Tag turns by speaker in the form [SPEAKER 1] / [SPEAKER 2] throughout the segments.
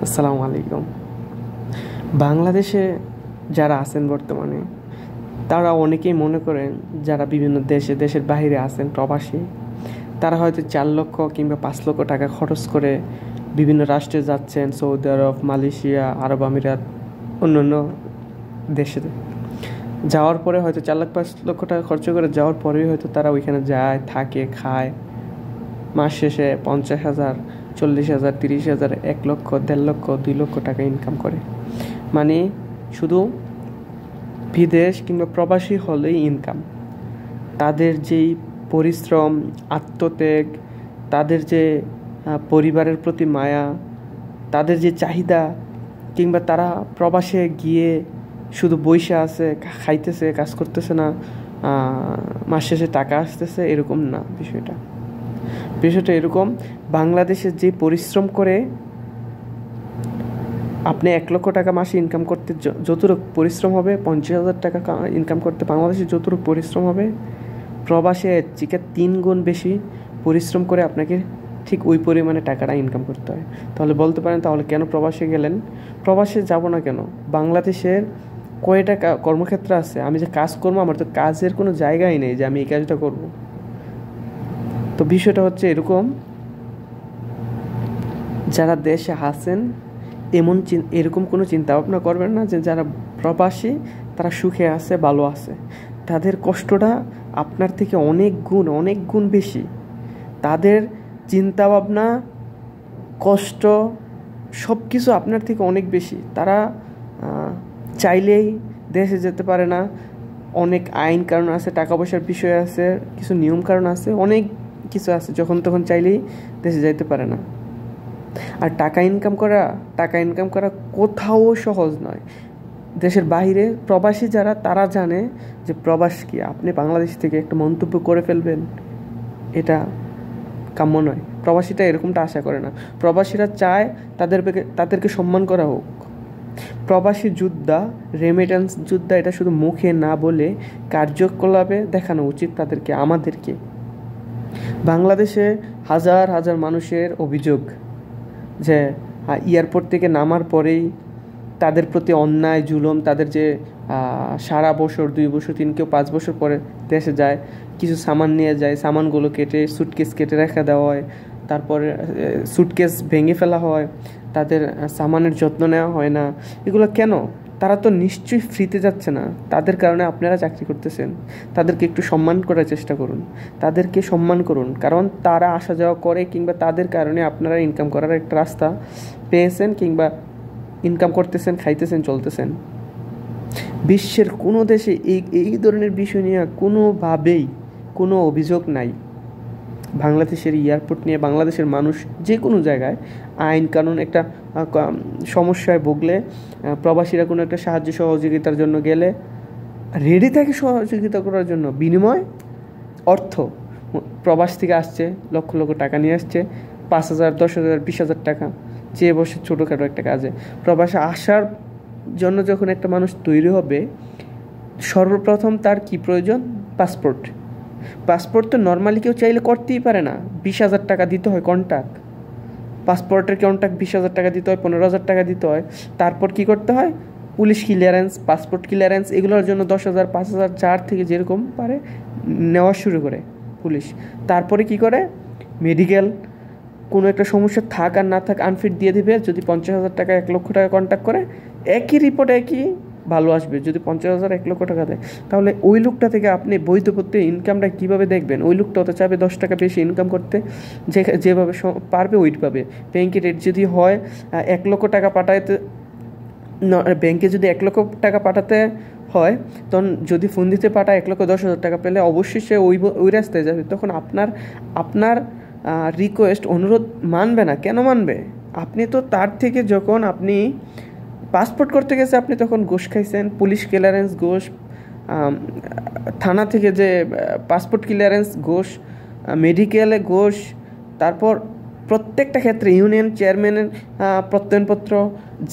[SPEAKER 1] আসসালামু আলাইকুম। বাংলাদেশে যারা আছেন বর্তমানে, তারা অনেকেই মনে করেন যারা বিভিন্ন দেশের বাইরে আছেন প্রবাসী, তারা হয়তো 4 লক্ষ কিংবা 5 লক্ষ টাকা খরচ করে বিভিন্ন রাষ্ট্রে যাচ্ছেন, সৌদি আরব, মালয়েশিয়া, আরব আমিরাত, অন্যান্য দেশে যাওয়ার পরে হয়তো 4 লাখ 5 লক্ষ টাকা খরচ করে যাওয়ার পরেই হয়তো তারা ওইখানে যায়, থাকে, খায়। মাস শেষে 50,000, 40,000, 30,000, 1 লক্ষ, 1.5 লক্ষ, 2 লক্ষ টাকা ইনকাম করে। মানে শুধু বিদেশ কিংবা প্রবাসী হলেই ইনকাম। তাদের যেই পরিশ্রম, আত্মত্যাগ, তাদের যে পরিবারের প্রতি মায়া, তাদের যে চাহিদা, কিংবা তারা প্রবাসে গিয়ে শুধু বইসা আছে, খাইতেছে, কাজ করতেছে না, মাস শেষে টাকা আসতেছে, এরকম না। বিষয়টা এরকম, বাংলাদেশে যে পরিশ্রম করে আপনি 1 লক্ষ টাকা মাসে ইনকাম করতে যতটুকু পরিশ্রম হবে, 50,000 টাকা ইনকাম করতে বাংলাদেশে যতটুকু পরিশ্রম হবে, প্রবাসে এর থেকে 3 গুণ বেশি পরিশ্রম করে আপনাকে ঠিক ওই পরিমাণে টাকাটা ইনকাম করতে হয়। তাহলে বলতে পারেন, তাহলে কেন প্রবাসে গেলেন? প্রবাসে যাব না কেন? বাংলাদেশের কয়টা কর্মক্ষেত্র আছে, আমি যে কাজ করবো, আমার তো কাজের কোনো জায়গাই নেই যে আমি এই কাজটা করব। তো বিষয়টা হচ্ছে এরকম, যারা দেশে আছেন এরকম কোনো চিন্তা ভাবনা করবেন না যে যারা প্রবাসী তারা সুখে আছে, ভালো আছে। তাদের কষ্টটা আপনার থেকে অনেক গুণ বেশি। তাদের চিন্তা ভাবনা, কষ্ট, সব কিছু আপনার থেকে অনেক বেশি। তারা চাইলেই দেশে যেতে পারে না। অনেক আইন কারণ আছে, টাকা পয়সার বিষয় আছে, কিছু নিয়ম কারণ আছে, অনেক কিছু আছে, যখন তখন চাইলেই দেশে যাইতে পারে না। আর টাকা ইনকাম করা কোথাও সহজ নয়। দেশের বাইরে প্রবাসী যারা, তারা জানে যে প্রবাস কি। আপনি বাংলাদেশ থেকে একটা মন্তব্য করে ফেলবেন, এটা কাম্য নয়। প্রবাসীটা এরকমটা আশা করে না। প্রবাসীরা চায় তাদেরকে সম্মান করা হোক। প্রবাসী যোদ্ধা, রেমিটেন্স যোদ্ধা, এটা শুধু মুখে না বলে কার্যকলাপে দেখানো উচিত আমাদেরকে। বাংলাদেশে হাজার হাজার মানুষের অভিযোগ যে এয়ারপোর্ট থেকে নামার পরেই তাদের প্রতি অন্যায়, জুলুম, তাদের যে সারা বছর, 2 বছর, 3, কেউ 5 বছর পরে দেশে যায়, কিছু সামান নিয়ে যায়, সামানগুলো সুটকেস কেটে রেখে দেওয়া হয়, তারপরে সুটকেস ভেঙে ফেলা হয়, তাদের সামানের যত্ন নেওয়া হয় না। এগুলো কেন? তারা তো নিশ্চয়ই ফ্রিতে যাচ্ছে না। তাদের কারণে আপনারা চাকরি করতেছেন। তাদেরকে একটু সম্মান করার চেষ্টা করুন, তাদেরকে সম্মান করুন, কারণ তারা আসা যাওয়া করে, কিংবা তাদের কারণে আপনারা ইনকাম করার একটা রাস্তা পেয়েছেন, কিংবা ইনকাম করতেছেন, খাইতেছেন, চলতেছেন। বিশ্বের কোনো দেশে এই ধরনের বিষয় নিয়ে কোনোভাবেই কোনো অভিযোগ নাই। বাংলাদেশের এয়ারপোর্ট নিয়ে বাংলাদেশের মানুষ যে কোনো জায়গায় আইন কানুন একটা সমস্যায় ভুগলে, প্রবাসীরা কোনো একটা সাহায্য সহযোগিতার জন্য গেলে রেডি থাকে সহযোগিতা করার জন্য। বিনিময় অর্থ। প্রবাস থেকে আসছে, লক্ষ লক্ষ টাকা নিয়ে আসছে, 5,000, 10,000, 20,000 টাকা চেয়ে বসে ছোটোখাটো একটা কাজে। প্রবাসে আসার জন্য যখন একটা মানুষ তৈরি হবে, সর্বপ্রথম তার কি প্রয়োজন? পাসপোর্ট তো নর্মালি কেউ চাইলে করতেই পারে না। 20,000 টাকা দিতে হয় কন্ট্রাক্ট। পাসপোর্টের কন্ট্রাক্ট 20,000 টাকা দিতে হয়, 15,000 টাকা দিতে হয়। তারপর কি করতে হয়? পুলিশ ক্লিয়ারেন্স, পাসপোর্ট ক্লিয়ারেন্স, এগুলোর জন্য 10,000, 5,000, 4 থেকে যেরকম পারে নেওয়া শুরু করে পুলিশ। তারপরে কি করে? মেডিকেল, কোনো একটা সমস্যা থাক আর না থাক আনফিট দিয়ে দিবে। যদি 50,000 টাকা, 1 লক্ষ টাকা কন্ট্যাক্ট করে, একই রিপোর্ট একই ভালো আসবে। যদি 50,000, 1 লক্ষ টাকা দেয়, তাহলে ওই লোকটা থেকে আপনি বৈধ পথে ইনকামটা কীভাবে দেখবেন? ওই লোকটা তো চাবে 10 টাকা বেশি ইনকাম করতে, যেভাবে পারবে ওইভাবে। ব্যাংকে রেট যদি হয় 1 লক্ষ টাকা পাঠাইতে, ব্যাংকে যদি 1 লক্ষ টাকা পাঠাতে হয়, তখন যদি ফোন দিতে পাঠায় 1,10,000 টাকা পেলে অবশ্যই সে ওই রাস্তায় যাবে। তখন আপনার রিকোয়েস্ট, অনুরোধ মানবে না। কেন মানবে? আপনি তো তার থেকে, যখন আপনি পাসপোর্ট করতে গেছে, আপনি তখন ঘুষ খাইছেন, পুলিশ ক্লিয়ারেন্স ঘুষ, থানা থেকে যে পাসপোর্ট ক্লিয়ারেন্স ঘুষ, মেডিকেলে ঘুষ, তারপর প্রত্যেকটা ক্ষেত্রে ইউনিয়ন চেয়ারম্যানের প্রত্যয়নপত্র,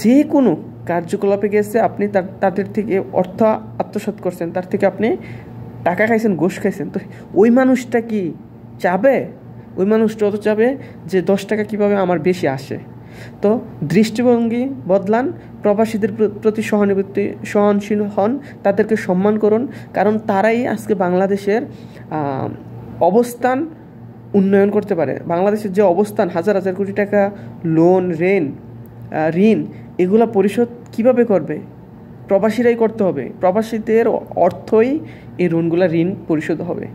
[SPEAKER 1] যে কোনো কার্যকলাপে গেছে আপনি তাদের থেকে অর্থ আত্মসাৎ করছেন, তার থেকে আপনি টাকা খাইছেন, ঘুষ খাইছেন। তো ওই মানুষটা কি চাবে? ওই মানুষটা তো চাবে যে 10 টাকা কীভাবে আমার বেশি আসে। তো দৃষ্টিভঙ্গি বদলান, প্রবাসীদের প্রতি সহনশীল হন, তাদেরকে সম্মান করুন, কারণ তারাই আজকে বাংলাদেশের অবস্থান উন্নয়ন করতে পারে। বাংলাদেশের যে অবস্থান, হাজার হাজার কোটি টাকা লোন, ঋণ এগুলা পরিশোধ কিভাবে করবে? প্রবাসীরাই করতে হবে। প্রবাসীদের অর্থই এই ঋণ পরিশোধ হবে।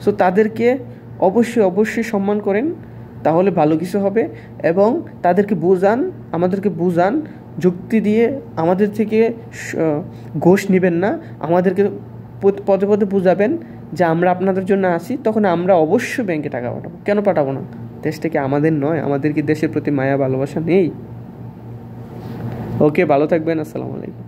[SPEAKER 1] সো তাদেরকে অবশ্যই সম্মান করেন, তাহলে ভালো কিছু হবে। এবং তাদেরকে আমাদেরকে বুঝান, যুক্তি দিয়ে আমাদের থেকে ঘুষ নেবেন না, আমাদেরকে পদে পদে বুঝাবেন যে আমরা আপনাদের জন্য আছি, তখন আমরা অবশ্যই ব্যাংকে টাকা পাঠাবো। কেন পাঠাবো না? দেশটা কি আমাদের নয়? আমাদের কি দেশের প্রতি মায়া ভালোবাসা নেই? ওকে, ভালো থাকবেন। আসসালামু আলাইকুম।